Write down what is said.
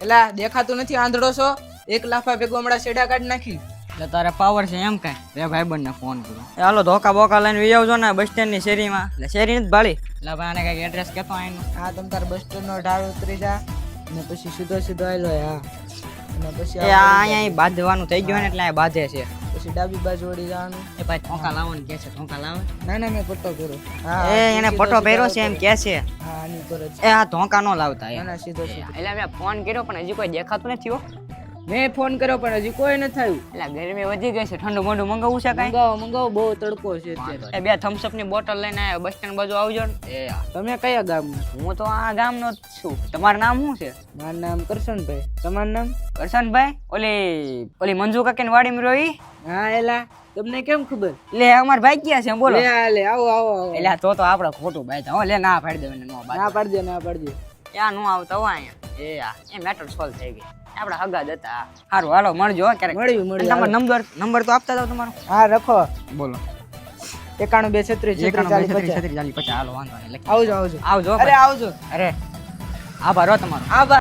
એલા દેખાતું નથી આંધળો છો? એક લાફા ભેગો હમણાં શેડા કાઢી નાખી. એટલે તારે પાવર છે એમ કાંઈ? રે ભાઈબંધને ફોન કરો. હાલો ધોકા બોકા લઈને વી આવજો ને બસ સ્ટેન્ડની શેરીમાં. એટલે શેરી નથી ભાળી. એટલે ભાઈ આને કંઈક એડ્રેસ કહેતો આનું. હા તમ તાર બસ સ્ટેન્ડનો ઢાળ ઉતરી જા અને પછી સીધો સીધો આયલો. હા અને પછી એ આ અહીંયા બાંધવાનું થઈ ગયું ને એટલે આ બાંધે છે. પછી ડાબી બાજુ વળી જવાનું. એ ભાઈ ઠોકા લાવવાનું કે છે. ઠોકા લાવે? ના ના મેં પટ્ટો કર્યો. એ એને પટ્ટો પહેર્યો છે એમ કે છે. હા આની પર જ. એ આ ધોકા નો લાવતા ના ના સીધો સીધો. એટલે મેં ફોન કર્યો પણ હજી કોઈ દેખાતું નથી હો. મેં ફોન કર્યો પણ હજી કોઈ નથી આવ્યું. એટલે ગરમી વધી ગઈ છે. ઠંડુ મોઢું મંગાવવું છે કાંઈ? મંગાવો મંગાવો, બહુ તડકો છે અત્યારે. એ બે થમ્સઅપ ની બોટલ લઈને આવ્યો. બસ સ્ટેન્ડ બાજુ આવજો ને. એ તમે કયા ગામના? હું તો આ ગામનો જ છું. તમારું નામ શું છે? મારું નામ કરશનભાઈ. તમારું નામ? કરશનભાઈ. ઓલી મંજુ કાકી ની વાડીમાં રહી? હા એલા તમને કેમ ખબર? લે અમાર ભાઈ ક્યાં છે બોલો? લે આ લે આવો આવો આવો. એટલે તો આપણે ખોટું ભાઈ હો. લે ના પાડી દે નો ના પાડી દે ના પાડી દે. ત્યાં નો આવતા હો અહીંયા. એ મેટર સોલ્વ થઈ ગઈ. આપડા હગા જ હતા. સારું હાલો મળજો હો ક્યારેક. મળ્યું તમારો નંબર તો આપતા જાવ તમારો. હા રખો. બોલો. 91 36 40 50. હાલો વાંધો નહીં. આવજો આવજો આવજો અરે આવજો. અરે આભાર હો તમારો. આભાર.